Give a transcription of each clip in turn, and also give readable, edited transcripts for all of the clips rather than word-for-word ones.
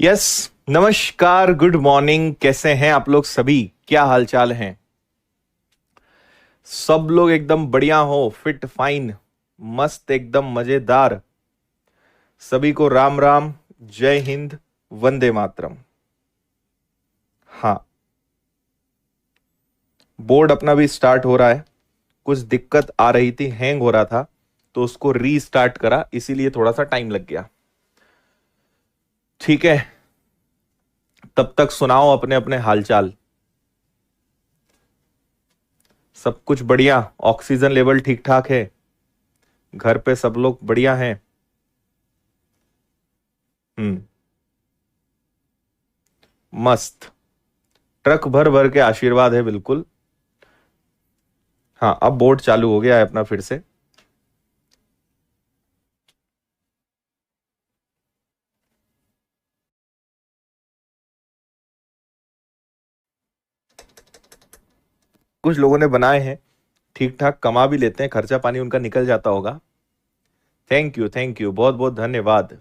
Yes. नमस्कार, good morning. कैसे हैं आप लोग सभी? क्या हालचाल हैं? सब लोग एकदम बढ़िया हो, फिट फाइन, मस्त, एकदम मजेदार। सभी को राम राम, जय हिंद, वंदे मातरम। हाँ, बोर्ड अपना भी स्टार्ट हो रहा है। कुछ दिक्कत आ रही थी, हैंग हो रहा था, तो उसको रीस्टार्ट करा, इसीलिए थोड़ा सा टाइम लग गया। ठीक है, तब तक सुनाओ अपने अपने हालचाल। सब कुछ बढ़िया? ऑक्सीजन लेवल ठीक ठाक है? घर पे सब लोग बढ़िया हैं? हम्म। मस्त। ट्रक भर भर के आशीर्वाद है, बिल्कुल। हाँ, अब बोर्ड चालू हो गया है अपना फिर से। कुछ लोगों ने बनाए हैं, ठीक ठाक कमा भी लेते हैं, खर्चा पानी उनका निकल जाता होगा। थैंक यू, बहुत बहुत धन्यवाद।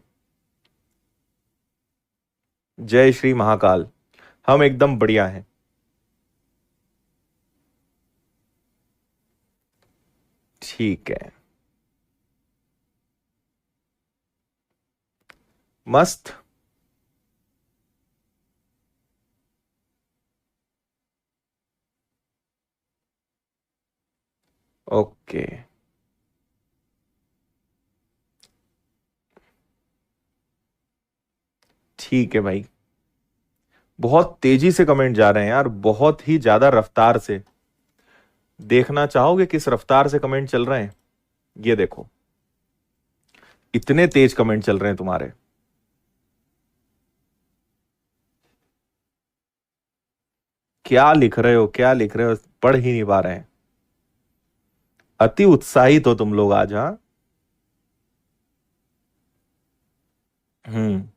जय श्री महाकाल। हम एकदम बढ़िया हैं। ठीक है, मस्त। ओके, ठीक है भाई। बहुत तेजी से कमेंट जा रहे हैं यार, बहुत ही ज्यादा रफ्तार से। देखना चाहोगे किस रफ्तार से कमेंट चल रहे हैं? ये देखो, इतने तेज कमेंट चल रहे हैं तुम्हारे। क्या लिख रहे हो, क्या लिख रहे हो? पढ़ ही नहीं पा रहे हैं। अति उत्साहित हो तुम लोग आज, हाँ? हम्म।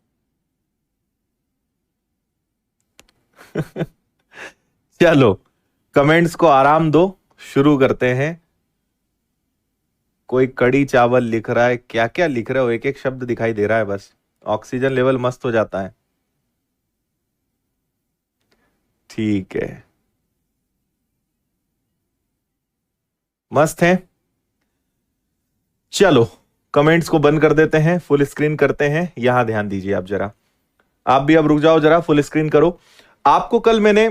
चलो, कमेंट्स को आराम दो, शुरू करते हैं। कोई कड़ी चावल लिख रहा है, क्या क्या लिख रहे हो? एक एक शब्द दिखाई दे रहा है बस। ऑक्सीजन लेवल मस्त हो जाता है। ठीक है, मस्त है। चलो, कमेंट्स को बंद कर देते हैं, फुल स्क्रीन करते हैं। यहां ध्यान दीजिए आप जरा। आप भी अब रुक जाओ जरा, फुल स्क्रीन करो। आपको कल मैंने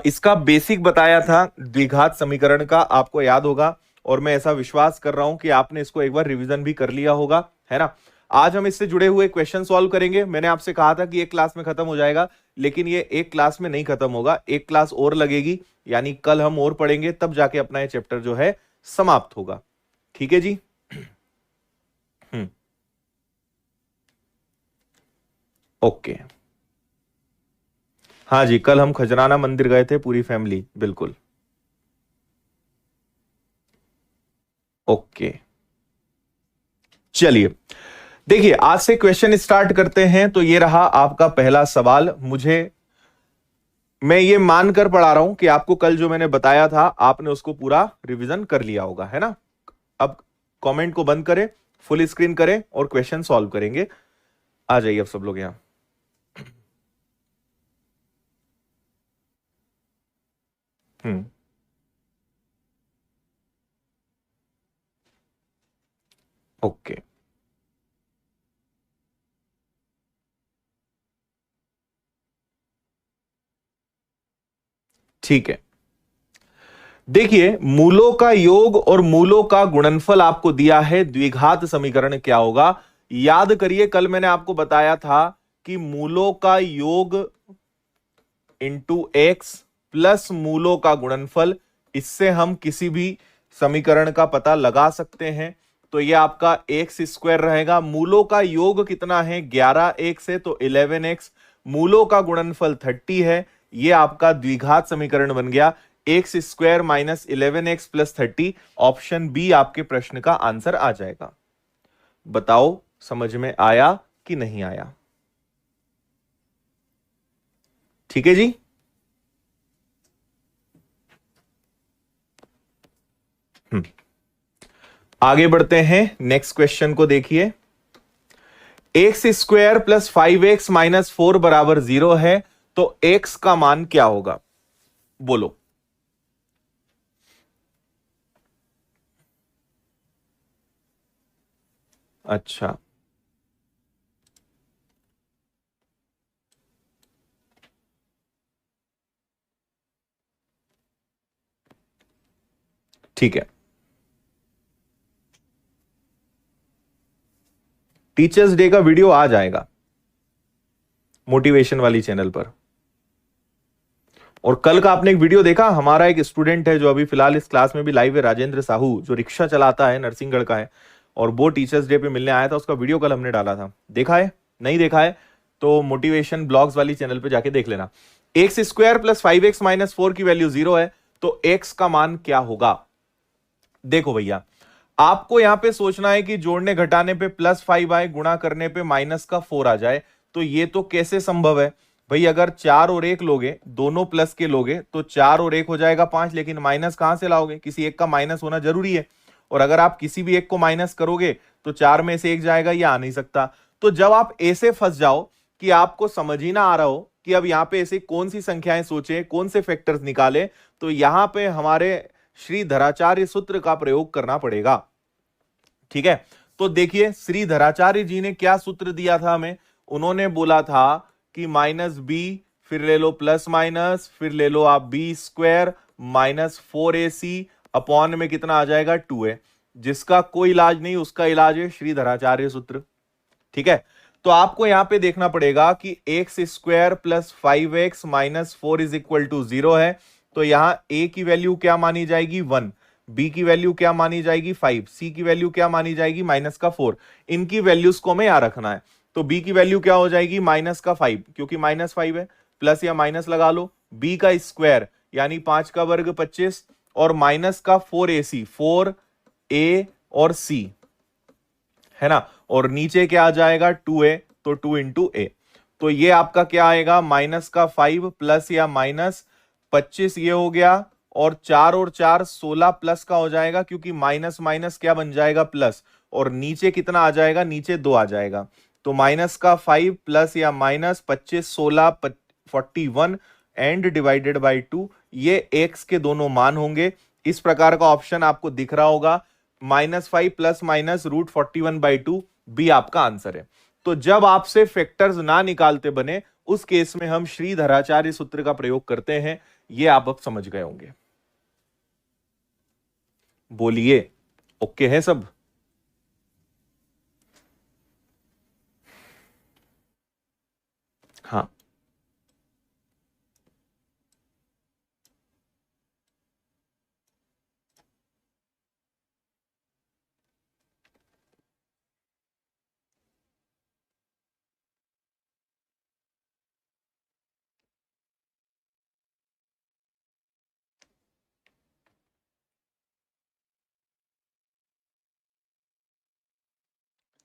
इसका बेसिक बताया था, द्विघात समीकरण का, आपको याद होगा। और मैं ऐसा विश्वास कर रहा हूं कि आपने इसको एक बार रिवीजन भी कर लिया होगा, है ना? आज हम इससे जुड़े हुए क्वेश्चन सॉल्व करेंगे। मैंने आपसे कहा था कि एक क्लास में खत्म हो जाएगा, लेकिन ये एक क्लास में नहीं खत्म होगा, एक क्लास और लगेगी। यानी कल हम और पढ़ेंगे, तब जाके अपना ये चैप्टर जो है समाप्त होगा। ठीक है जी? हम्म। ओके। हाँ जी, कल हम खजराना मंदिर गए थे, पूरी फैमिली, बिल्कुल। ओके, चलिए। देखिए, आज से क्वेश्चन स्टार्ट करते हैं। तो ये रहा आपका पहला सवाल। मैं ये मानकर पढ़ा रहा हूं कि आपको कल जो मैंने बताया था, आपने उसको पूरा रिवीजन कर लिया होगा, है ना? अब कमेंट को बंद करें, फुल स्क्रीन करें और क्वेश्चन सॉल्व करेंगे। आ जाइए अब सब लोग यहां। हम्म। ओके, ठीक है। देखिए, मूलों का योग और मूलों का गुणनफल आपको दिया है, द्विघात समीकरण क्या होगा? याद करिए, कल मैंने आपको बताया था कि मूलों का योग इंटू एक्स प्लस मूलों का गुणनफल, इससे हम किसी भी समीकरण का पता लगा सकते हैं। तो ये आपका एक्स स्क्वायर रहेगा। मूलों का योग कितना है? 11x है, तो 11x। मूलों का गुणनफल 30 है। ये आपका द्विघात समीकरण बन गया, x square minus 11x plus 30। Option B आपके प्रश्न का आंसर आ जाएगा। बताओ, समझ में आया कि नहीं आया? ठीक है जी। आगे बढ़ते हैं, नेक्स्ट क्वेश्चन को देखिए। X square plus 5x minus 4 बराबर 0 है, तो x का मान क्या होगा? बोलो। अच्छा, ठीक है। टीचर्स डे का वीडियो आ जाएगा मोटिवेशन वाली चैनल पर। और कल का आपने एक वीडियो देखा, हमारा एक स्टूडेंट है जो अभी फिलहाल इस क्लास में भी लाइव है, राजेंद्र साहू, जो रिक्शा चलाता है, नरसिंहगढ़ का है, और वो टीचर्स डे पे मिलने आया था। उसका वीडियो कल हमने डाला था, देखा है? नहीं देखा है तो मोटिवेशन ब्लॉग्स वाली चैनल पे जाके देख लेना। X square plus 5x minus 4 की वैल्यू 0 है, तो x का मान क्या होगा? देखो भैया, आपको यहां पे सोचना है कि जोड़ने घटाने पे प्लस 5 आए, गुणा करने पे माइनस का 4 आ जाए। तो ये तो कैसे संभव है भाई? अगर 4 और 1 लोगे, दोनों प्लस के लोगे, तो 4 और 1 हो जाएगा 5, लेकिन माइनस कहां से लाओगे? किसी एक का माइनस होना जरूरी है। और अगर आप किसी भी एक को माइनस करोगे तो 4 में से एक जाएगा, ये आ नहीं सकता। तो जब आप ऐसे फंस जाओ कि आपको समझ ही ना आ रहा हो कि अब यहां पे ऐसी कौन सी संख्याएं सोचे, कौन से फैक्टर्स निकाले, तो यहां पे हमारे श्रीधराचार्य सूत्र का प्रयोग करना पड़ेगा। ठीक है, तो देखिए श्रीधराचार्य जी ने क्या सूत्र दिया था हमें। उन्होंने बोला था कि माइनस बी, फिर ले लो प्लस माइनस, फिर ले लो आप B square minus 4ac upon में कितना आ जाएगा 2a। जिसका कोई इलाज नहीं, उसका इलाज है श्रीधराचार्य सूत्र। ठीक है, तो आपको यहां पे देखना पड़ेगा कि x square plus 5x minus 4 is equal to 0 है, तो यहां a की वैल्यू क्या मानी जाएगी? 1, b की वैल्यू क्या मानी जाएगी? 5, c की वैल्यू क्या मानी जाएगी? माइनस का 4। इनकी वैल्यूज को हमें यहां रखना है। तो b की वैल्यू क्या हो जाएगी? माइनस का 5, क्योंकि माइनस 5 है, प्लस या माइनस लगा लो। b का स्क्वायर यानी 5 का वर्ग 25, और माइनस का 4ac, 4a और c, है ना। और नीचे क्या आ जाएगा? 2a, तो 2 इंटू ए। तो ये आपका क्या आएगा? माइनस का 5 प्लस या माइनस 25 ये हो गया, और 4 और 4 16 प्लस का हो जाएगा, क्योंकि माइनस माइनस क्या बन जाएगा? प्लस। और नीचे कितना आ जाएगा? नीचे 2 आ जाएगा। तो माइनस का 5 प्लस या माइनस 25 16 41 एंड डिवाइडेड बाई 2, ये एक्स के दोनों मान होंगे। इस प्रकार का ऑप्शन आपको दिख रहा होगा, -5 प्लस माइनस √41/2, बी आपका आंसर है। तो जब आपसे फैक्टर्स ना निकालते बने, उस केस में हम श्रीधराचार्य सूत्र का प्रयोग करते हैं। ये आप अब समझ गए होंगे। बोलिए, ओके है सब? हाँ,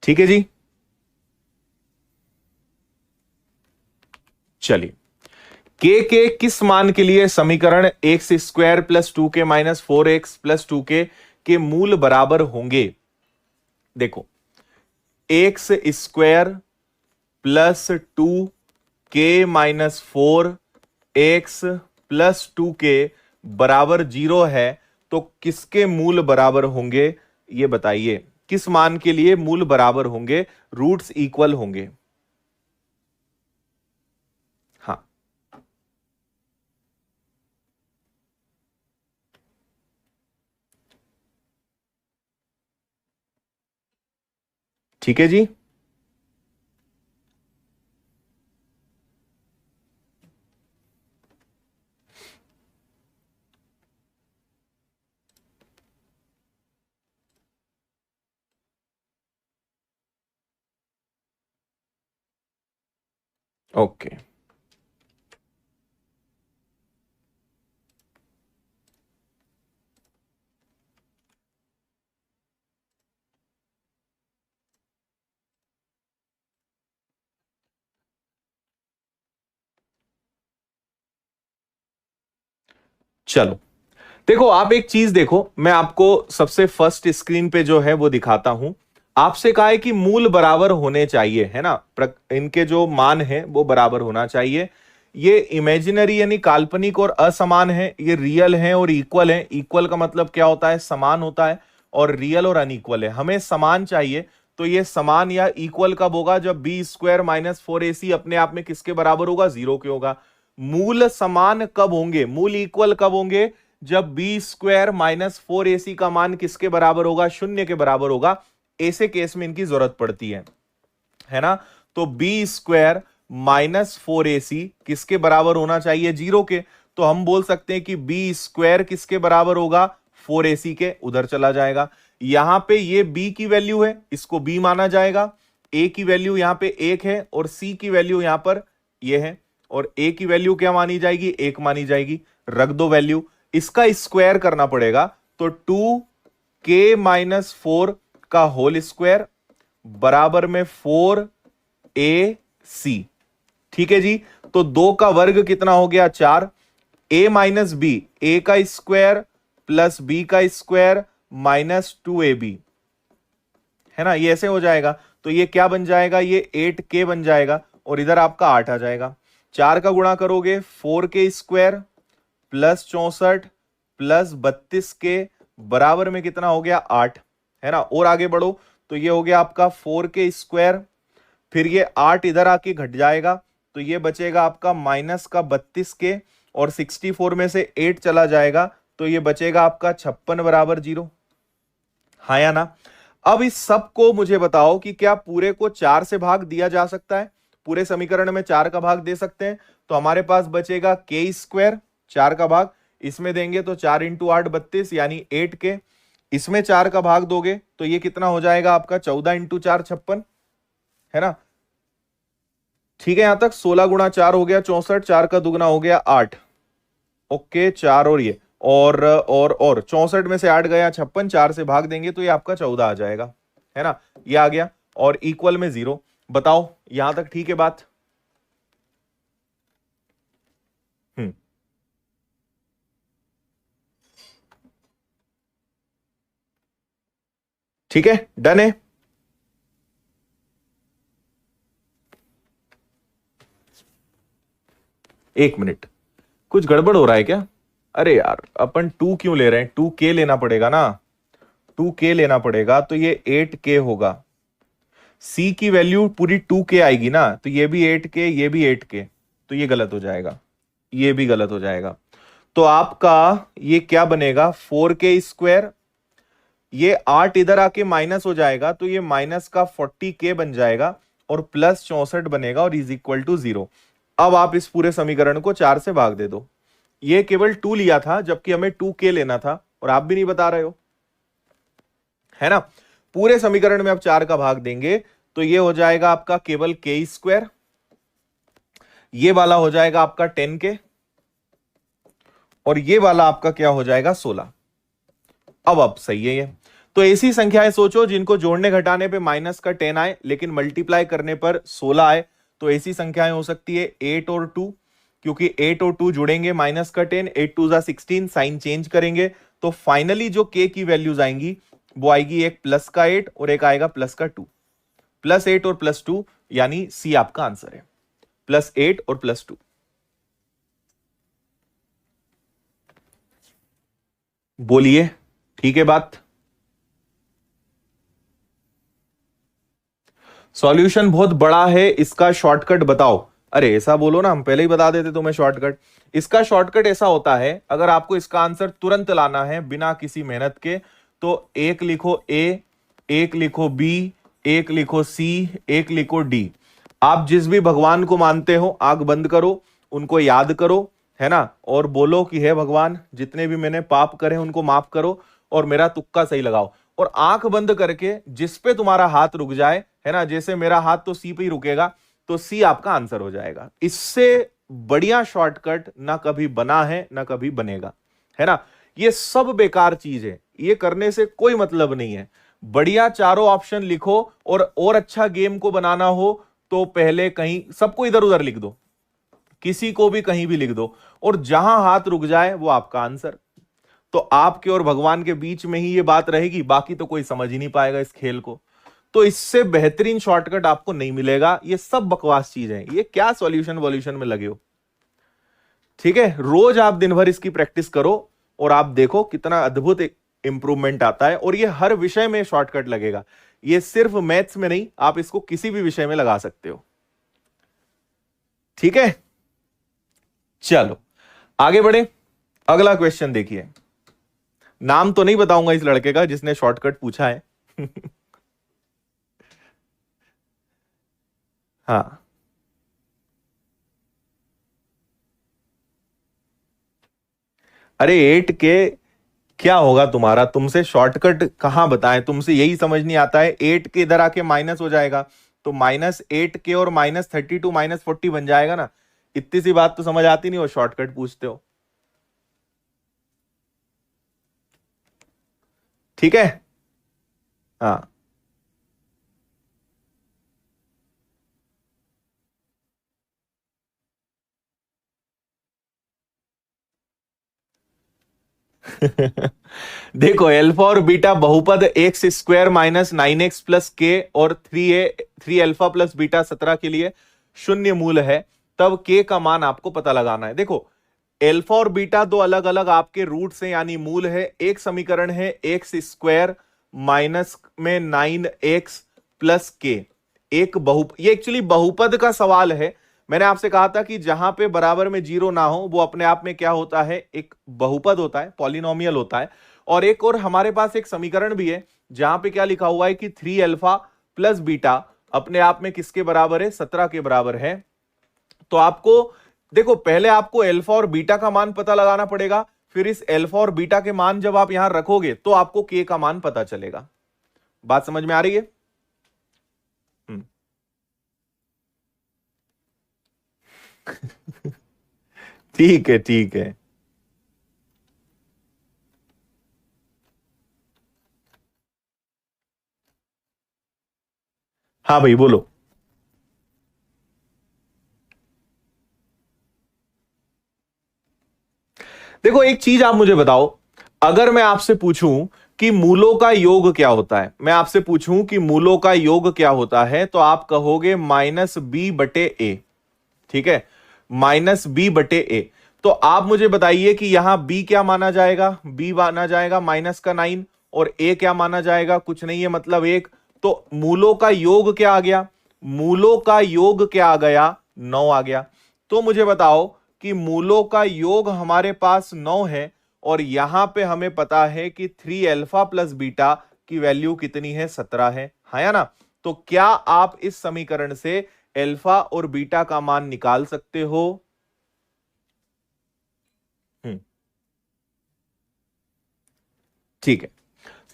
ठीक है जी। चलिए, के किस मान के लिए समीकरण x square plus 2k minus 4x plus 2k के मूल बराबर होंगे? देखो, x square plus 2k minus 4x plus 2k बराबर 0 है, तो किसके मूल बराबर होंगे? ये बताइए, किस मान के लिए मूल बराबर होंगे, रूट्स इक्वल होंगे? हाँ, ठीक है जी। ओके, चलो देखो, आप एक चीज देखो, मैं आपको सबसे फर्स्ट स्क्रीन पे जो है वो दिखाता हूं। आपसे कहा है कि मूल बराबर होने चाहिए, है ना, इनके जो मान है वो बराबर होना चाहिए। ये इमेजिनरी यानी काल्पनिक और असमान है, ये रियल है और इक्वल है। इक्वल का मतलब क्या होता है, समान होता है, और रियल और अनइक्वल है। हमें समान चाहिए, तो ये समान या इक्वल कब होगा, जब बी स्क्वायर माइनस 4ac अपने आप में किसके बराबर होगा, 0 के होगा। मूल समान कब होंगे, मूल इक्वल कब होंगे, जब बी स्क्वायर माइनस 4ac का मान किसके बराबर होगा, 0 के बराबर होगा। ऐसे केस में इनकी जरूरत पड़ती है ना। तो बी स्क्वायर माइनस 4ac किसके बराबर होना चाहिए, 0 के। तो हम बोल सकते हैं कि बी स्क्वायर किसके बराबर होगा, 4ac के, उधर चला जाएगा। यहां पे ये b की वैल्यू है, इसको b माना जाएगा। a की वैल्यू यहां पे 1 है और c की वैल्यू यहां पर ये है, और a की वैल्यू क्या मानी जाएगी, 1 मानी जाएगी। रख दो वैल्यू, इसका स्क्वायर करना पड़ेगा। तो 2k माइनस 4 का होल स्क्वायर बराबर में 4ac। ठीक है जी। तो 2 का वर्ग कितना हो गया, 4। a माइनस बी, ए का स्क्वायर प्लस बी का स्क्वायर माइनस 2ab, है ना, ये ऐसे हो जाएगा। तो ये क्या बन जाएगा, ये 8k बन जाएगा, और इधर आपका 8 आ जाएगा। 4 का गुणा करोगे 4k square plus 64 plus 32k बराबर में कितना हो गया, 8, है ना। और आगे बढ़ो तो ये हो गया आपका 4k स्क्वायर, फिर ये 8 इधर आके घट जाएगा, तो ये बचेगा आपका माइनस का 32k, और 64 में से 8 चला जाएगा, तो ये बचेगा आपका 56 बराबर 0। हाँ या ना। अब इस सब को मुझे बताओ कि क्या पूरे को 4 से भाग दिया जा सकता है, पूरे समीकरण में 4 का भाग दे सकते हैं। तो हमारे पास बचेगा k स्क्वायर, 4 का भाग इसमें देंगे तो 4 इंटू 8 32 यानी 8k। इसमें 4 का भाग दोगे तो ये कितना हो जाएगा आपका, 14 इंटू 4 56, है ना। ठीक है, यहां तक 16 गुणा 4 हो गया 64, 4 का दुगना हो गया 8। ओके, 4 और ये और 64 में से 8 गया 56, 4 से भाग देंगे तो ये आपका 14 आ जाएगा, है ना, ये आ गया, और इक्वल में 0। बताओ यहां तक ठीक है बात। ठीक है, डन है। एक मिनट, कुछ गड़बड़ हो रहा है क्या। अरे यार, अपन 2 क्यों ले रहे हैं, 2k लेना पड़ेगा ना, 2k लेना पड़ेगा, तो ये 8k होगा। c की वैल्यू पूरी 2k आएगी ना, तो ये भी 8k, ये भी 8k, तो ये गलत हो जाएगा, ये भी गलत हो जाएगा। तो आपका ये क्या बनेगा, 4k स्क्वायर, ये 8 इधर आके माइनस हो जाएगा, तो ये माइनस का 40k बन जाएगा, और प्लस 64 बनेगा, और इज इक्वल टू 0। अब आप इस पूरे समीकरण को 4 से भाग दे दो। ये केवल 2 लिया था, जबकि हमें 2k लेना था, और आप भी नहीं बता रहे हो, है ना। पूरे समीकरण में आप 4 का भाग देंगे तो ये हो जाएगा आपका केवल k स्क्वायर, ये वाला हो जाएगा आपका 10k, और ये वाला आपका क्या हो जाएगा, 16। अब सही है ये। तो ऐसी संख्याएं सोचो जिनको जोड़ने घटाने पे माइनस का 10 आए, लेकिन मल्टीप्लाई करने पर 16 आए। तो ऐसी संख्याएं हो सकती है 8 और 2, क्योंकि 8 और 2 जुड़ेंगे माइनस का 10, 8 2 16, साइन चेंज करेंगे, तो फाइनली जो k की वैल्यूज आएंगी वो आएगी एक प्लस का 8 और एक आएगा प्लस का 2। प्लस 8 और प्लस 2 यानी सी आपका आंसर है, प्लस 8 और प्लस 2। बोलिए, ठीक है बात। सॉल्यूशन बहुत बड़ा है, इसका शॉर्टकट बताओ। अरे ऐसा बोलो ना, हम पहले ही बता देते तुम्हें शॉर्टकट। इसका शॉर्टकट ऐसा होता है, अगर आपको इसका आंसर तुरंत लाना है बिना किसी मेहनत के, तो एक लिखो ए, एक लिखो बी, एक लिखो सी, एक लिखो डी। आप जिस भी भगवान को मानते हो आंख बंद करो, उनको याद करो, है ना, और बोलो कि हे भगवान, जितने भी मैंने पाप करे उनको माफ करो, और मेरा तुक्का सही लगाओ। और आंख बंद करके जिस पे तुम्हारा हाथ रुक जाए, है ना, जैसे मेरा हाथ तो सी पे ही रुकेगा, तो सी आपका आंसर हो जाएगा। इससे बढ़िया शॉर्टकट ना कभी बना है ना कभी बनेगा, है ना। ये सब बेकार चीज है, ये करने से कोई मतलब नहीं है। बढ़िया चारों ऑप्शन लिखो, और अच्छा गेम को बनाना हो तो पहले कहीं सबको इधर उधर लिख दो, किसी को भी कहीं भी लिख दो, और जहां हाथ रुक जाए वो आपका आंसर। तो आपके और भगवान के बीच में ही ये बात रहेगी, बाकी तो कोई समझ ही नहीं पाएगा इस खेल को। तो इससे बेहतरीन शॉर्टकट आपको नहीं मिलेगा। ये सब बकवास चीज है, ये क्या सॉल्यूशन वॉल्यूशन में लगे हो। ठीक है, रोज आप दिन भर इसकी प्रैक्टिस करो और आप देखो कितना अद्भुत इंप्रूवमेंट आता है। और ये हर विषय में शॉर्टकट लगेगा, ये सिर्फ मैथ्स में नहीं, आप इसको किसी भी विषय में लगा सकते हो। ठीक है, चलो आगे बढ़े। अगला क्वेश्चन देखिए, नाम तो नहीं बताऊंगा इस लड़के का जिसने शॉर्टकट पूछा है। हाँ, अरे 8 के क्या होगा तुम्हारा, तुमसे शॉर्टकट कहां बताएं, तुमसे यही समझ नहीं आता है। 8 के इधर आके माइनस हो जाएगा, तो -8 के और -32 -40 बन जाएगा ना। इतनी सी बात तो समझ आती नहीं, हो शॉर्टकट पूछते हो। ठीक है, हाँ। देखो, एल्फा और बीटा बहुपद एक्स स्क्वायर -9x+k और 3 अल्फा प्लस बीटा 17 के लिए शून्य मूल है, तब k का मान आपको पता लगाना है। देखो, एल्फा और बीटा दो अलग अलग आपके रूट्स हैं यानी मूल है। एक समीकरण है एक्स स्क्वायर माइनस में 9x+k, एक ये एक्चुअली बहुपद का सवाल है। मैंने आपसे कहा था कि जहां पे बराबर में जीरो ना हो वो अपने आप में क्या होता है, एक बहुपद होता है, पॉलिनोमियल होता है। और एक और हमारे पास एक समीकरण भी है जहां पे क्या लिखा हुआ है कि 3 अल्फा प्लस बीटा अपने आप में किसके बराबर है, 17 के बराबर है। तो आपको देखो, पहले आपको अल्फा और बीटा का मान पता लगाना पड़ेगा, फिर इस अल्फा और बीटा के मान जब आप यहां रखोगे तो आपको के का मान पता चलेगा। बात समझ में आ रही है? हम्म। ठीक है, ठीक है। हाँ भाई बोलो। देखो, एक चीज आप मुझे बताओ, अगर मैं आपसे पूछूं कि मूलों का योग क्या होता है, मैं आपसे पूछूं कि मूलों का योग क्या होता है, तो आप कहोगे -b/a। ठीक है, -b/a। तो आप मुझे बताइए कि यहां b क्या माना जाएगा, b माना जाएगा -9, और a क्या माना जाएगा, कुछ नहीं है मतलब 1। तो मूलों का योग क्या आ गया, मूलों का योग क्या आ गया, 9 आ गया। तो मुझे बताओ कि मूलों का योग हमारे पास 9 है, और यहां पे हमें पता है कि 3 अल्फा प्लस बीटा की वैल्यू कितनी है, 17 है या ना। तो क्या आप इस समीकरण से अल्फा और बीटा का मान निकाल सकते हो? हम्म, ठीक है।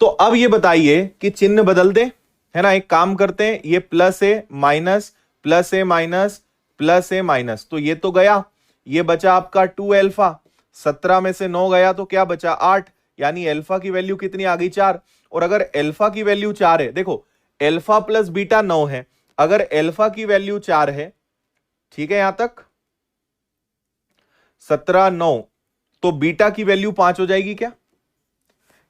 तो अब ये बताइए कि चिन्ह बदल दे, है ना। एक काम करते हैं, ये प्लस है माइनस, प्लस है माइनस, प्लस है माइनस, तो ये तो गया। ये बचा आपका 2 अल्फा, 17 में से 9 गया तो क्या बचा, 8। यानी अल्फा की वैल्यू कितनी आ गई, 4। और अगर अल्फा की वैल्यू 4 है, देखो अल्फा प्लस बीटा 9 है, अगर अल्फा की वैल्यू 4 है, ठीक है यहां तक 17 9, तो बीटा की वैल्यू 5 हो जाएगी क्या?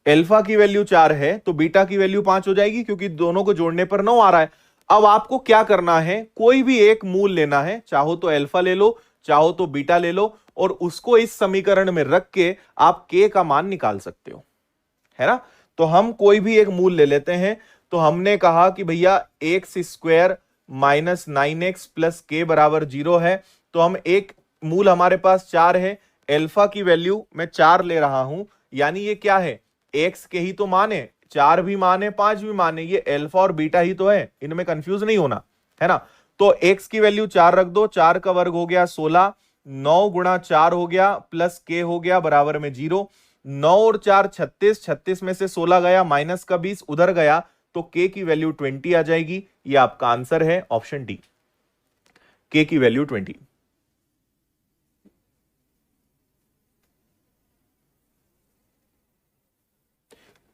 अल्फा की वैल्यू 4 है तो बीटा की वैल्यू 5 हो जाएगी, क्योंकि दोनों को जोड़ने पर 9 आ रहा है। अब आपको क्या करना है, कोई भी एक मूल लेना है, चाहो तो अल्फा ले लो, चाहो तो बीटा ले लो, और उसको इस समीकरण में रख के आप के का मान निकाल सकते हो, है ना। तो हम कोई भी एक मूल ले लेते हैं। तो हमने कहा कि भैया एक्स स्क्वायर -9x+k बराबर 0 है। तो हम एक मूल हमारे पास 4 है, अल्फा की वैल्यू मैं 4 ले रहा हूं, यानी ये क्या है, एक्स के ही तो मान है, 4 भी मान है 5 भी मान है, ये अल्फा और बीटा ही तो है, इनमें कंफ्यूज नहीं होना, है ना। तो एक्स की वैल्यू 4 रख दो, 4 का वर्ग हो गया 16, 9 गुणा 4 हो गया प्लस के हो गया बराबर में 0। 9 और 4 36, 36 में से 16 गया, माइनस का 20 उधर गया, तो के की वैल्यू 20 आ जाएगी। ये आपका आंसर है ऑप्शन डी, के की वैल्यू 20।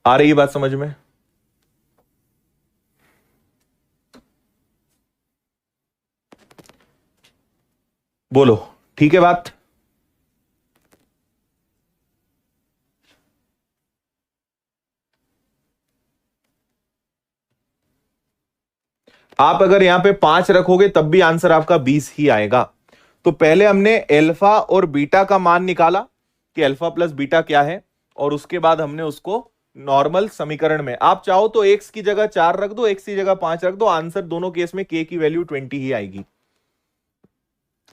आ रही है बात समझ में? बोलो, ठीक है बात। आप अगर यहां पे 5 रखोगे तब भी आंसर आपका 20 ही आएगा। तो पहले हमने अल्फा और बीटा का मान निकाला कि अल्फा प्लस बीटा क्या है, और उसके बाद हमने उसको नॉर्मल समीकरण में, आप चाहो तो एक्स की जगह 4 रख दो, एक्स की जगह 5 रख दो, आंसर दोनों केस में के की वैल्यू 20 ही आएगी।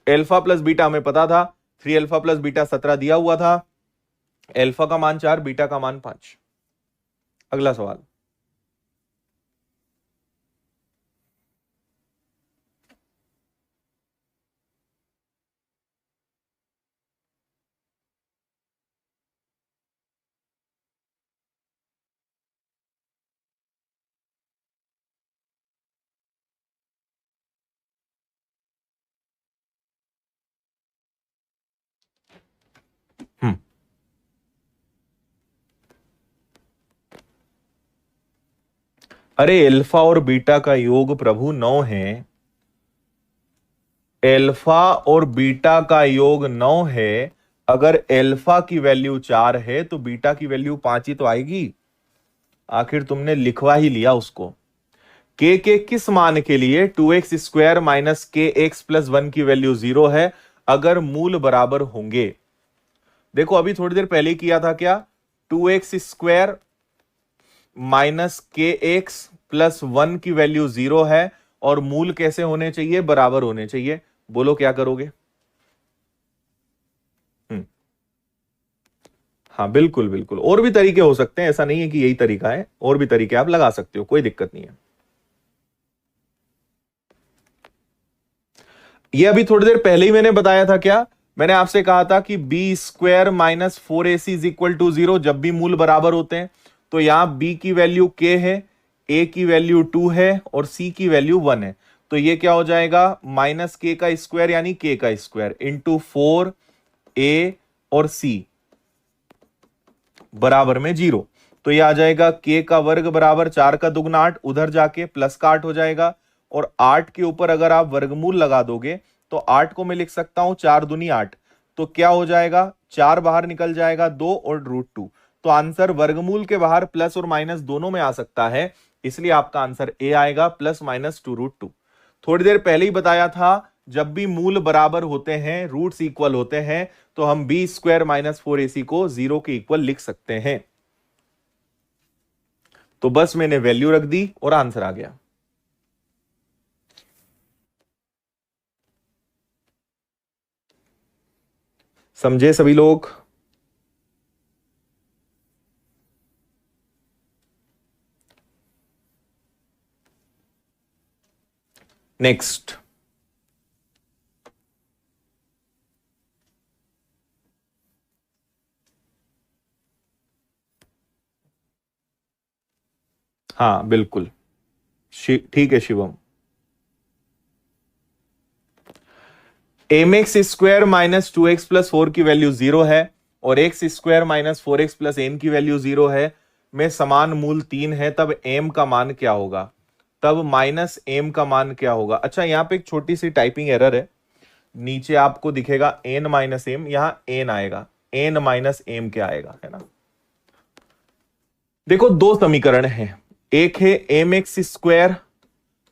अल्फा प्लस बीटा हमें पता था, 3 अल्फा प्लस बीटा 17 दिया हुआ था, अल्फा का मान 4, बीटा का मान 5। अगला सवाल। हम्म अरे अल्फा और बीटा का योग प्रभु 9 है। अल्फा और बीटा का योग 9 है। अगर अल्फा की वैल्यू 4 है तो बीटा की वैल्यू 5 ही तो आएगी। आखिर तुमने लिखवा ही लिया उसको। के किस मान के लिए 2x² माइनस के एक्स प्लस 1 की वैल्यू 0 है अगर मूल बराबर होंगे। देखो अभी थोड़ी देर पहले किया था क्या, 2x² माइनस के एक्स प्लस 1 की वैल्यू 0 है और मूल कैसे होने चाहिए, बराबर होने चाहिए। बोलो क्या करोगे। हम्म हाँ बिल्कुल बिल्कुल, और भी तरीके हो सकते हैं, ऐसा नहीं है कि यही तरीका है, और भी तरीके आप लगा सकते हो, कोई दिक्कत नहीं है। ये अभी थोड़ी देर पहले ही मैंने बताया था क्या, मैंने आपसे कहा था कि b² minus 4ac is equal to 0 जब भी मूल बराबर होते हैं। तो यहां b की वैल्यू k है, a की वैल्यू 2 है और c की वैल्यू 1 है। तो ये क्या हो जाएगा, माइनस k का स्क्वायर यानी k का स्क्वायर इंटू 4a और c बराबर में 0। तो ये आ जाएगा k का वर्ग बराबर 4 का दुगना 8, उधर जाके प्लस का 8 हो जाएगा, और 8 के ऊपर अगर आप वर्गमूल लगा दोगे तो 8 को मैं लिख सकता हूं 4 दूनी 8। तो क्या हो जाएगा, 4 बाहर निकल जाएगा 2 और √2। तो आंसर वर्गमूल के बाहर प्लस और माइनस दोनों में आ सकता है, इसलिए आपका आंसर ए आएगा +-2√2। थोड़ी देर पहले ही बताया था, जब भी मूल बराबर होते हैं, रूट्स इक्वल होते हैं, तो हम b² माइनस 4ac को 0 के इक्वल लिख सकते हैं। तो बस मैंने वैल्यू रख दी और आंसर आ गया। समझे सभी लोग। नेक्स्ट। हाँ बिल्कुल, ठीक है Shivam. mx² minus 2x plus 4 की वैल्यू 0 है और x² minus 4x plus n की वैल्यू 0 है, में समान मूल 3 है, तब m का मान क्या होगा, तब माइनस m का मान क्या होगा। अच्छा यहां पे एक छोटी सी टाइपिंग एरर है, नीचे आपको दिखेगा n माइनस एम, यहां n आएगा, n माइनस एम क्या आएगा, है ना। देखो दो समीकरण हैं, एक है mx²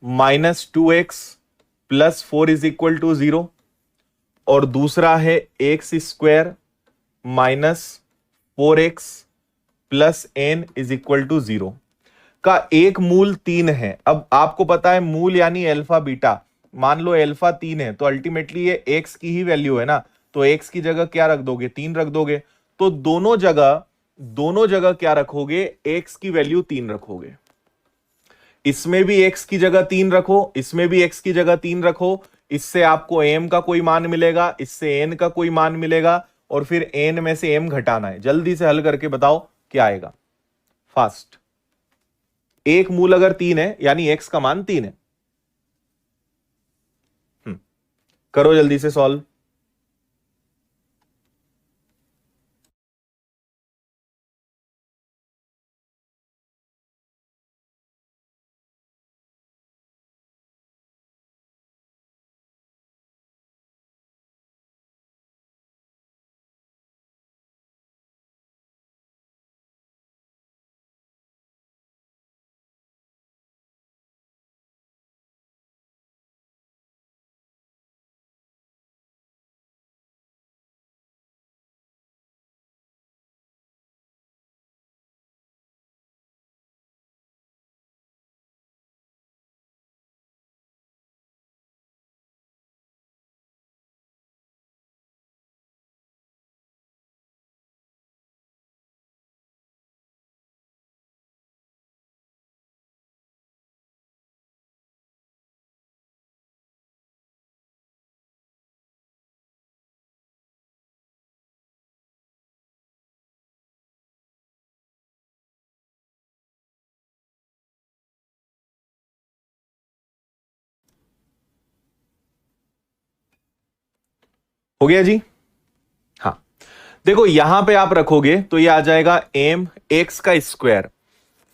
minus 2x plus 4 is equal to 0, और दूसरा है x² minus 4x plus n is equal to 0 का एक मूल 3 है। अब आपको पता है मूल यानी अल्फा बीटा, मान लो अल्फा 3 है तो अल्टीमेटली ये x की ही वैल्यू है ना, तो x की जगह क्या रख दोगे, 3 रख दोगे। तो दोनों जगह क्या रखोगे, x की वैल्यू 3 रखोगे। इसमें भी x की जगह 3 रखो, इसमें भी x की जगह 3 रखो। इससे आपको m का कोई मान मिलेगा, इससे n का कोई मान मिलेगा, और फिर n में से m घटाना है। जल्दी से हल करके बताओ क्या आएगा, फास्ट। एक मूल अगर 3 है यानी x का मान 3 है। करो जल्दी से सॉल्व। हो गया जी। हाँ, देखो यहां पे आप रखोगे तो ये आ जाएगा एम एक्स का स्क्वायर।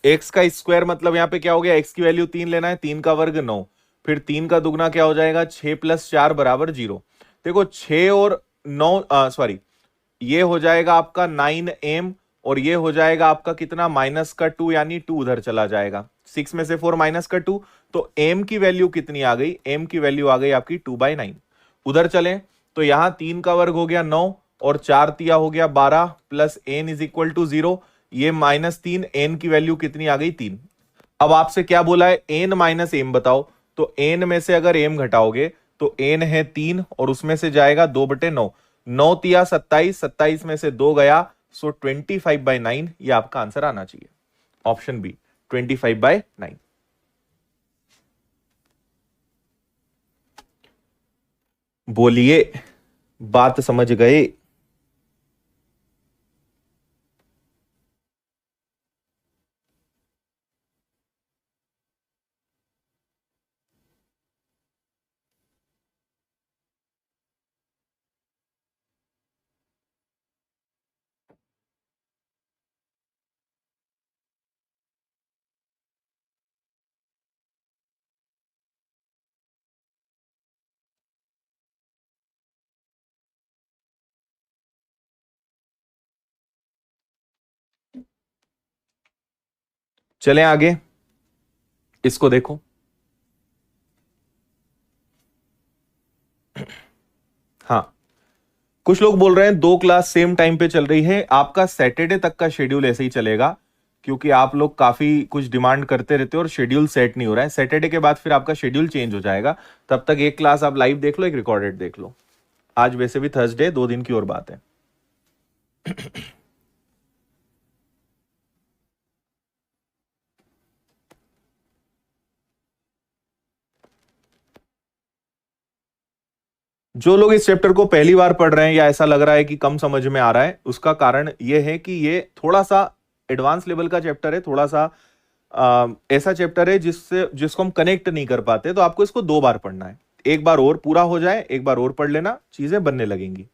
एक्स का स्क्वायर मतलब यहां पे क्या हो गया, एक्स की वैल्यू 3 लेना है, 3 का वर्ग 9, फिर 3 का दुगना क्या हो जाएगा, 6 + 4 = 0। देखो 6 और 9 सॉरी, ये हो जाएगा आपका 9m, और ये हो जाएगा आपका कितना, -2, यानी 2 उधर चला जाएगा, 6 में से 4 -2, तो m की वैल्यू कितनी आ गई, m की वैल्यू आ गई आपकी 2/9। उधर चलें तो यहां 3 का वर्ग हो गया 9, और 4 तिया हो गया 12, प्लस n = 0, ये -3, n की वैल्यू कितनी आ गई, 3। अब आपसे क्या बोला है, n माइनस m बताओ, तो n में से अगर m घटाओगे तो n है 3, और उसमें से जाएगा 2/9, 9 तिया 27, 27 में से 2 गया, सो 25/9 ये आपका आंसर आना चाहिए, ऑप्शन बी 25/9। बोलिए, बात समझ गए? चलें आगे, इसको देखो। हाँ, कुछ लोग बोल रहे हैं 2 क्लास सेम टाइम पे चल रही है, आपका सैटरडे तक का शेड्यूल ऐसे ही चलेगा, क्योंकि आप लोग काफी कुछ डिमांड करते रहते हो और शेड्यूल सेट नहीं हो रहा है। सैटरडे के बाद फिर आपका शेड्यूल चेंज हो जाएगा, तब तक एक क्लास आप लाइव देख लो, एक रिकॉर्डेड देख लो। आज वैसे भी थर्सडे, 2 दिन की और बात है। जो लोग इस चैप्टर को पहली बार पढ़ रहे हैं या ऐसा लग रहा है कि कम समझ में आ रहा है, उसका कारण यह है कि ये थोड़ा सा एडवांस लेवल का चैप्टर है, थोड़ा सा ऐसा चैप्टर है जिसको हम कनेक्ट नहीं कर पाते, तो आपको इसको 2 बार पढ़ना है। एक बार और पूरा हो जाए, एक बार और पढ़ लेना, चीजें बनने लगेंगी।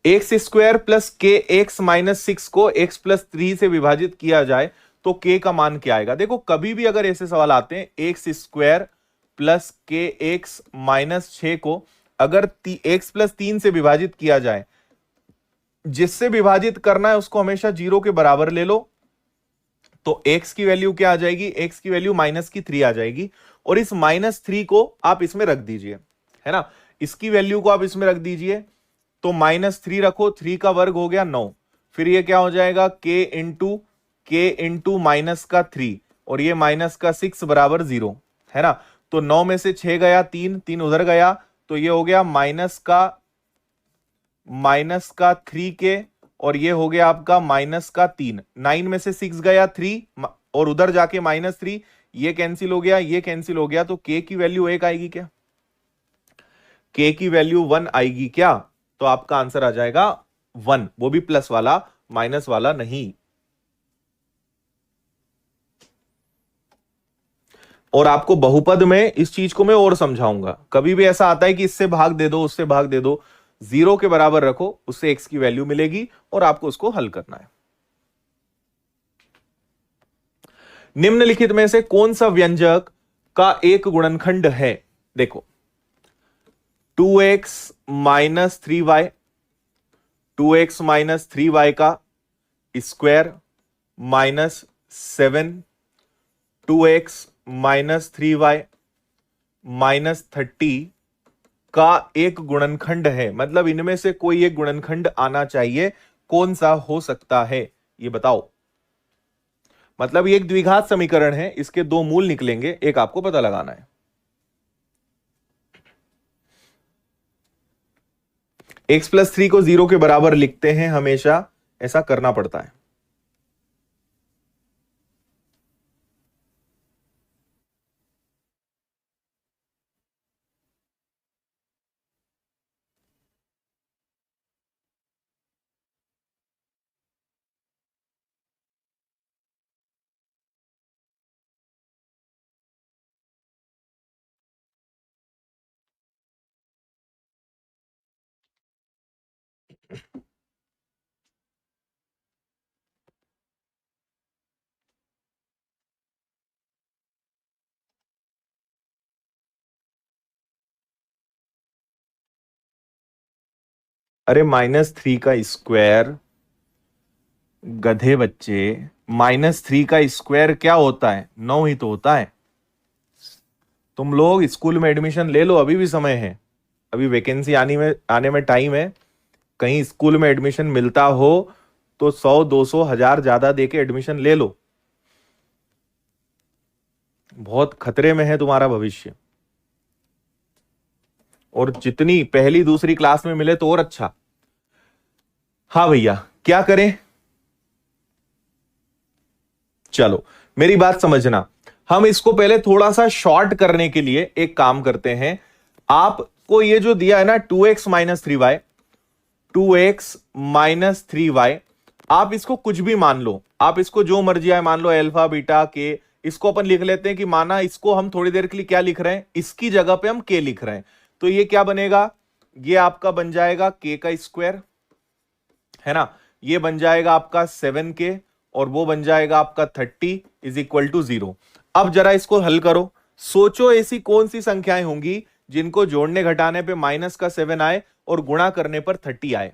एक्स स्क्वायर प्लस के एक्स -6 को x+3 से विभाजित किया जाए तो k का मान क्या आएगा। देखो कभी भी अगर ऐसे सवाल आते हैं, एक्स स्क्वायर प्लस के एक्स -6 को अगर x+3 से विभाजित किया जाए, जिससे विभाजित करना है उसको हमेशा 0 के बराबर ले लो, तो x की वैल्यू क्या आ जाएगी, x की वैल्यू -3 आ जाएगी, और इस -3 को आप इसमें रख दीजिए, है ना, इसकी वैल्यू को आप इसमें रख दीजिए, तो -3 रखो, 3 का वर्ग हो गया 9, फिर ये क्या हो जाएगा, k इंटू -3, और ये -6 = 0, है ना, तो 9 में से 6 गया, 3 3 उधर गया, तो ये हो गया -3 के, और ये हो गया आपका -3, 9 में से 6 गया 3, और उधर जाके -3, ये कैंसिल हो गया, ये कैंसिल हो गया, तो k की वैल्यू 1 आएगी क्या, k की वैल्यू 1 आएगी क्या, तो आपका आंसर आ जाएगा 1, वो भी प्लस वाला, माइनस वाला नहीं। और आपको बहुपद में इस चीज को मैं और समझाऊंगा, कभी भी ऐसा आता है कि इससे भाग दे दो, उससे भाग दे दो, 0 के बराबर रखो, उससे x की वैल्यू मिलेगी और आपको उसको हल करना है। निम्नलिखित में से कौन सा व्यंजक का एक गुणनखंड है, देखो 2x - 3y, 2x - 3y का स्क्वायर -7, 2x - 3y -30 का एक गुणनखंड है, मतलब इनमें से कोई एक गुणनखंड आना चाहिए, कौन सा हो सकता है ये बताओ। मतलब ये एक द्विघात समीकरण है, इसके 2 मूल निकलेंगे, एक आपको पता लगाना है। x+3 को 0 के बराबर लिखते हैं हमेशा, ऐसा करना पड़ता है। अरे -3 का स्क्वायर, गधे बच्चे, -3 का स्क्वायर क्या होता है? 9 ही तो होता है। तुम लोग स्कूल में एडमिशन ले लो, अभी भी समय है, अभी वैकेंसी आने में टाइम है। कहीं स्कूल में एडमिशन मिलता हो तो 100 200 1000 ज्यादा देके एडमिशन ले लो, बहुत खतरे में है तुम्हारा भविष्य। और जितनी पहली दूसरी क्लास में मिले तो और अच्छा। हाँ भैया, क्या करें? चलो मेरी बात समझना, हम इसको पहले थोड़ा सा शॉर्ट करने के लिए एक काम करते हैं। आपको ये जो दिया है ना 2x-3y, 2x-3y, आप इसको कुछ भी मान लो, आप इसको जो मर्जी आए मान लो, अल्फा बीटा के। इसको अपन लिख लेते हैं कि माना इसको हम थोड़ी देर के लिए क्या लिख रहे हैं, इसकी जगह पे हम के लिख रहे हैं। तो ये क्या बनेगा? ये आपका बन जाएगा के का स्क्वायर, है ना। ये बन जाएगा आपका 7k, और वो बन जाएगा आपका 30 = 0। अब जरा इसको हल करो, सोचो ऐसी कौन सी संख्याएं होंगी जिनको जोड़ने घटाने पे -7 आए और गुणा करने पर 30 आए।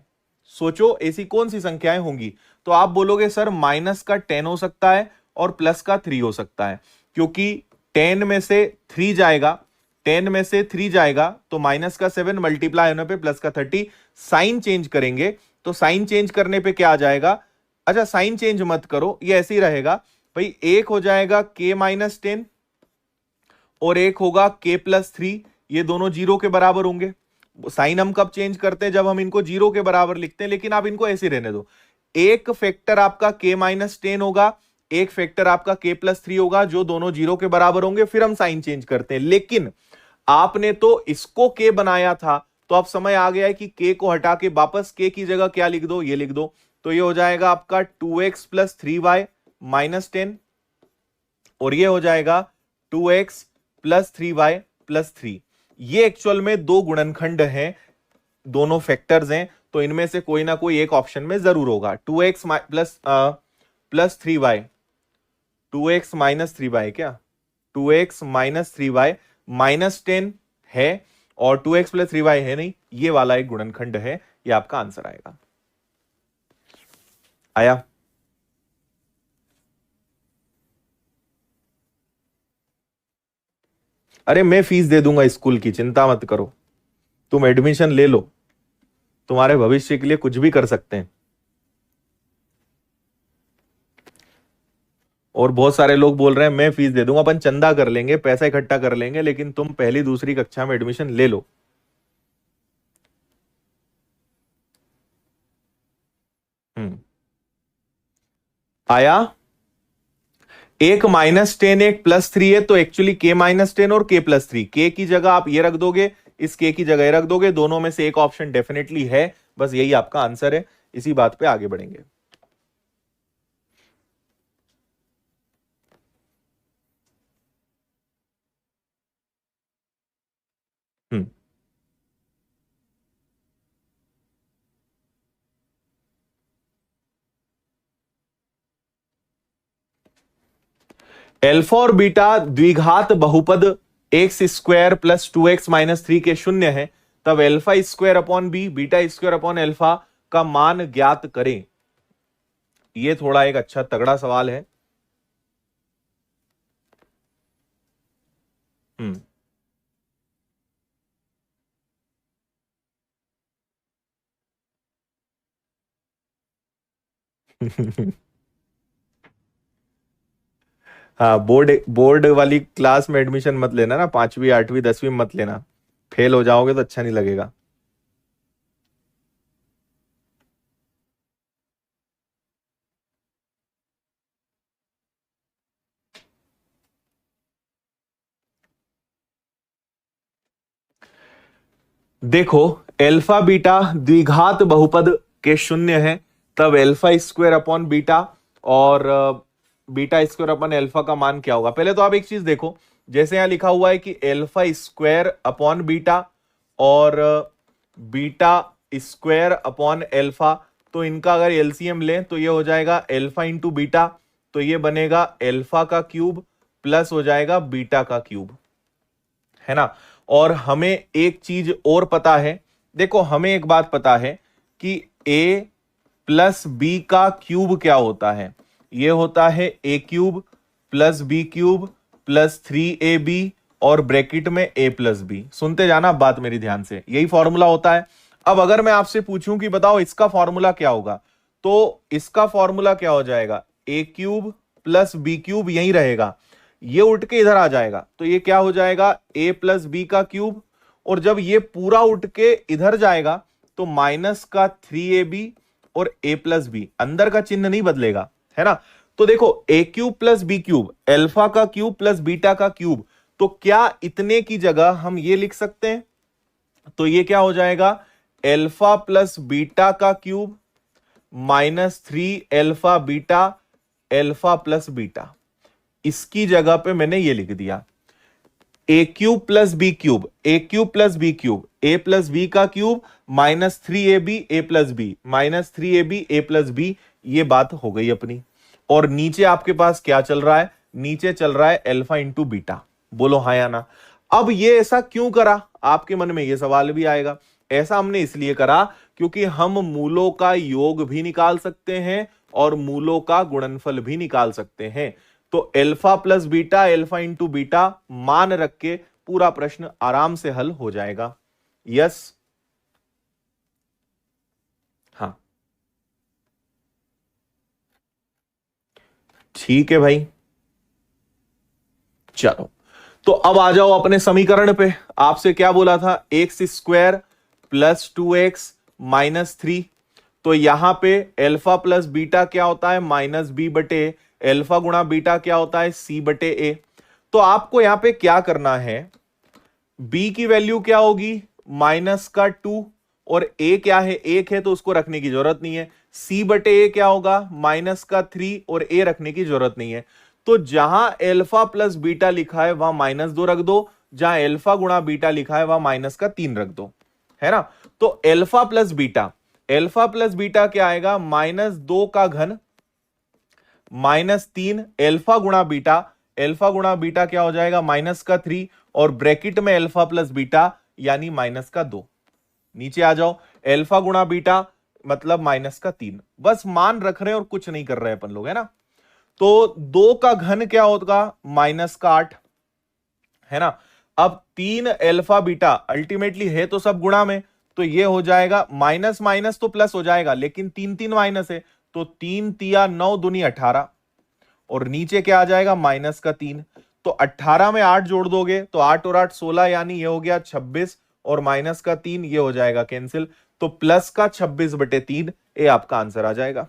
सोचो ऐसी कौन सी संख्याएं होंगी। तो आप बोलोगे सर -10 हो सकता है और +3 हो सकता है, क्योंकि 10 में से 3 जाएगा, 10 में से 3 जाएगा तो -7 मल्टीप्लाई होने पे +30। साइन चेंज करेंगे तो साइन चेंज करने पे क्या आ जाएगा? अच्छा साइन चेंज मत करो, ये ऐसे ही रहेगा भाई। एक हो जाएगा k-10 और एक होगा k+3, ये दोनों 0 के बराबर होंगे। साइन हम कब चेंज करते हैं? जब हम इनको 0 के बराबर लिखते हैं, लेकिन आप इनको ऐसे रहने दो। एक फैक्टर आपका k-10 होगा, एक फैक्टर आपका k+3 होगा, जो दोनों 0 के बराबर होंगे, फिर हम साइन चेंज करते हैं। लेकिन आपने तो इसको k बनाया था, तो अब समय आ गया है कि k को हटा के वापस k की जगह क्या लिख दो? ये लिख दो। तो ये हो जाएगा आपका 2x+3y -10, और ये हो जाएगा 2x+3y+3। ये एक्चुअल में दो गुणनखंड हैं, दोनों फैक्टर्स हैं, तो इनमें से कोई ना कोई एक ऑप्शन में जरूर होगा। 2x+3y, 2x-3y, क्या 2x-3y -10 है, और 2x+3y है नहीं, ये वाला एक गुणनखंड है। ये आपका आंसर आएगा। आया? अरे मैं फीस दे दूंगा स्कूल की, चिंता मत करो, तुम एडमिशन ले लो, तुम्हारे भविष्य के लिए कुछ भी कर सकते हैं। और बहुत सारे लोग बोल रहे हैं मैं फीस दे दूंगा, अपन चंदा कर लेंगे, पैसा इकट्ठा कर लेंगे, लेकिन तुम पहली दूसरी कक्षा में एडमिशन ले लो। आया? एक -10 एक +3 है, तो एक्चुअली k-10 और k+3, k की जगह आप ये रख दोगे, इस k की जगह ये रख दोगे, दोनों में से एक ऑप्शन डेफिनेटली है। बस यही आपका आंसर है, इसी बात पे आगे बढ़ेंगे। हम्म एल्फा और बीटा द्विघात बहुपद x² + 2x-3 के शून्य है, तब α² बीटा स्क्वायर अल्फा का मान ज्ञात करें। यह थोड़ा एक अच्छा तगड़ा सवाल है। हम्म हाँ, बोर्ड बोर्ड वाली क्लास में एडमिशन मत लेना ना, 5वीं 8वीं 10वीं मत लेना, फेल हो जाओगे तो अच्छा नहीं लगेगा। देखो, एल्फा बीटा द्विघात बहुपद के शून्य है, तब α² और β² का मान क्या होगा? पहले तो आप एक चीज देखो, जैसे यहां लिखा हुआ है कि α² बीटा और स्क्वायर अपॉन एल्फा, तो इनका अगर एलसीएम लें तो ये हो जाएगा एल्फा इंटू बीटा, तो ये बनेगा एल्फा का क्यूब प्लस हो जाएगा बीटा का क्यूब, है ना। और हमें एक चीज और पता है, देखो हमें एक बात पता है कि a प्लस बी का क्यूब क्या होता है, ये होता है a cube plus B cube plus 3ab और ब्रैकेट में a प्लस बी। सुनते जाना बात मेरी ध्यान से, यही फॉर्मूला होता है। अब अगर मैं आपसे पूछूं कि बताओ इसका फॉर्मूला क्या होगा, तो इसका फॉर्मूला क्या हो जाएगा, ए क्यूब प्लस बी क्यूब यही रहेगा, ये उठ के इधर आ जाएगा, तो ये क्या हो जाएगा a प्लस बी का क्यूब, और जब ये पूरा उठ के इधर जाएगा तो माइनस का 3ab और a प्लस बी, अंदर का चिन्ह नहीं बदलेगा, है ना। तो देखो a cube plus B cube, alpha का क्यूब प्लस बीटा का क्यूब, तो क्या इतने की जगह हम ये लिख सकते हैं, तो ये क्या हो जाएगा एल्फा प्लस बीटा का cube minus 3 alpha beta alpha plus beta. इसकी जगह पे मैंने ये लिख दिया ए क्यूब प्लस बी क्यूब, ए क्यूब प्लस बी क्यूब, ए प्लस बी का क्यूब माइनस 3ab ए प्लस बी माइनस 3ab ए प्लस बी, ये बात हो गई अपनी। और नीचे आपके पास क्या चल रहा है, नीचे चल रहा है एल्फा इंटू बीटा, बोलो हाँ या ना। अब ये ऐसा क्यों करा, आपके मन में ये सवाल भी आएगा। ऐसा हमने इसलिए करा क्योंकि हम मूलों का योग भी निकाल सकते हैं और मूलों का गुणनफल भी निकाल सकते हैं। तो alpha plus beta alpha into beta मान रख के पूरा प्रश्न आराम से हल हो जाएगा। यस, हाँ ठीक है भाई, चलो तो अब आ जाओ अपने समीकरण पे। आपसे क्या बोला था, x square plus 2x minus 3, तो यहां पे एल्फा प्लस बीटा क्या होता है माइनस बी बटे एल्फा गुणा बीटा क्या होता है सी बटे ए। तो आपको यहां पे क्या करना है, b की वैल्यू क्या होगी माइनस का 2, और a क्या है 1 है तो उसको रखने की जरूरत नहीं है। c बटे a क्या होगा माइनस का 3 और a रखने की जरूरत नहीं है। तो जहां एल्फा प्लस बीटा लिखा है वहां माइनस 2 रख दो, जहां एल्फा गुणा बीटा लिखा है वहां माइनस का 3 रख दो, है ना। तो alpha plus beta, alpha plus beta क्या आएगा माइनस 2 का घन माइनस 3 एल्फा गुणा बीटा, एल्फा गुणा बीटा क्या हो जाएगा माइनस का 3 और ब्रैकेट में एल्फा प्लस बीटा यानी माइनस का 2। नीचे आ जाओ, एल्फा गुणा बीटा मतलब माइनस का 3, बस मान रख रहे हैं और कुछ नहीं कर रहे हैं अपन लोग, है ना। तो 2 का घन क्या होगा माइनस का 8, है ना। अब 3 एल्फा बीटा अल्टीमेटली है तो सब गुणा में, तो ये हो जाएगा माइनस माइनस तो प्लस हो जाएगा, लेकिन 3 3 माइनस है तो 3 तिया 9 दूनी 18, और नीचे क्या आ जाएगा माइनस का 3। तो 18 में 8 जोड़ दोगे तो 8 और 8 16, यानी ये हो गया 26, और माइनस का 3 ये हो जाएगा कैंसिल, तो प्लस का 26 बटे 3 ये आपका आंसर आ जाएगा।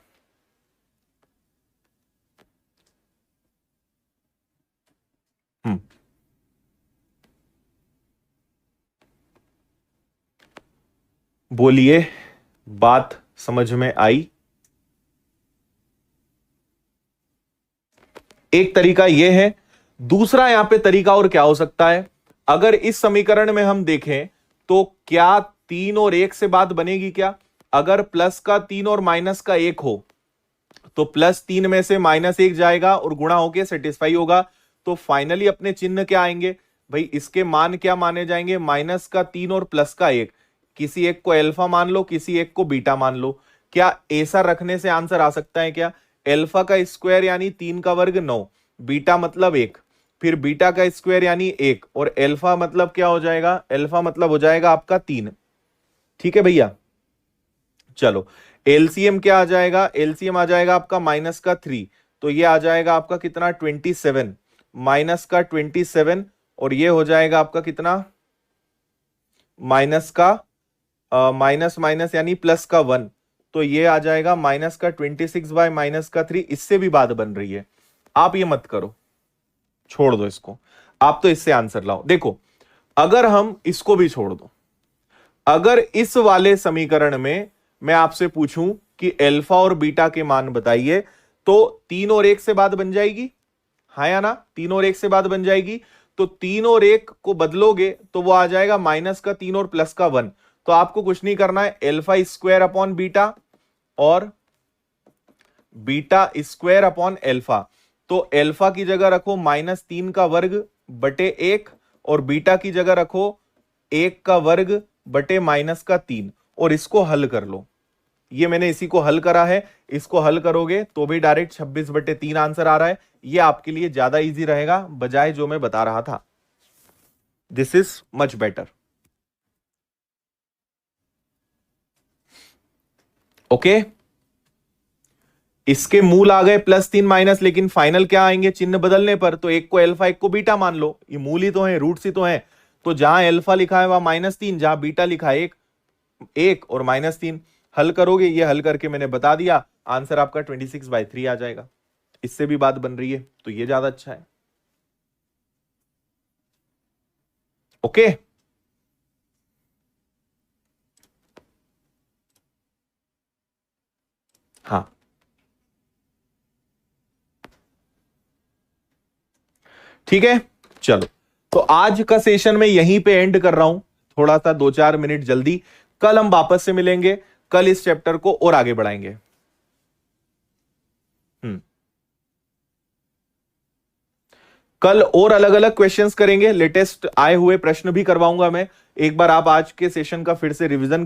बोलिए, बात समझ में आई। एक तरीका यह है, दूसरा यहां पे तरीका और क्या हो सकता है, अगर इस समीकरण में हम देखें तो क्या 3 और 1 से बात बनेगी क्या, अगर प्लस का 3 और माइनस का 1 हो तो प्लस 3 में से माइनस 1 जाएगा और गुणा होके सेटिस्फाई होगा, तो फाइनली अपने चिन्ह क्या आएंगे भाई, इसके मान क्या माने जाएंगे माइनस का 3 और प्लस का 1, किसी एक को एल्फा मान लो किसी एक को बीटा मान लो। क्या ऐसा रखने से आंसर आ सकता है क्या, एल्फा का स्क्वायर यानी 3 का वर्ग 9, बीटा मतलब 1, फिर बीटा का स्क्वायर यानी 1, और एल्फा मतलब क्या हो जाएगा, एल्फा मतलब हो जाएगा आपका 3। ठीक है भैया, चलो एलसीएम क्या आ जाएगा, एलसीएम आ जाएगा आपका माइनस का 3, तो ये आ जाएगा आपका कितना 27, माइनस का 27, और ये हो जाएगा आपका कितना माइनस का माइनस माइनस यानी प्लस का 1, तो ये आ जाएगा माइनस का 26 बाय माइनस का 3। इससे भी बात बन रही है, आप ये मत करो, छोड़ दो इसको, आप तो इससे आंसर लाओ। देखो अगर हम इसको भी छोड़ दो, अगर इस वाले समीकरण में मैं आपसे पूछूं कि एल्फा और बीटा के मान बताइए, तो 3 और 1 से बात बन जाएगी, हाँ या ना, 3 और 1 से बात बन जाएगी। तो 3 और 1 को बदलोगे तो वो आ जाएगा माइनस का 3 और प्लस का 1, तो आपको कुछ नहीं करना है, एल्फा स्क्वायर अपॉन बीटा और बीटा स्क्वायर अपॉन एल्फा। तो एल्फा की जगह रखो -3 का वर्ग बटे 1 और बीटा की जगह रखो 1 का वर्ग बटे -3 और इसको हल कर लो। ये मैंने इसी को हल करा है, इसको हल करोगे तो भी डायरेक्ट 26/3 आंसर आ रहा है। ये आपके लिए ज्यादा इजी रहेगा बजाय जो मैं बता रहा था। This is much better. Okay, इसके मूल आ गए +3 माइनस, लेकिन फाइनल क्या आएंगे चिन्ह बदलने पर? तो एक को अल्फा एक को बीटा मान लो, ये मूल ही तो है, रूट्स ही तो है। तो जहां अल्फा लिखा है वहां -3, जहां बीटा लिखा है 1 और -3। हल करोगे, ये हल करके मैंने बता दिया, आंसर आपका 26/3 आ जाएगा। इससे भी बात बन रही है तो ये ज्यादा अच्छा है। ओके, हाँ ठीक है। चलो, तो आज का सेशन मैं यहीं पे एंड कर रहा हूं, थोड़ा सा 2-4 मिनट जल्दी। कल हम वापस से मिलेंगे, कल इस चैप्टर को और आगे बढ़ाएंगे। कल और अलग अलग क्वेश्चंस करेंगे, लेटेस्ट आए हुए प्रश्न भी करवाऊंगा मैं। एक बार आप आज के सेशन का फिर से रिवीजन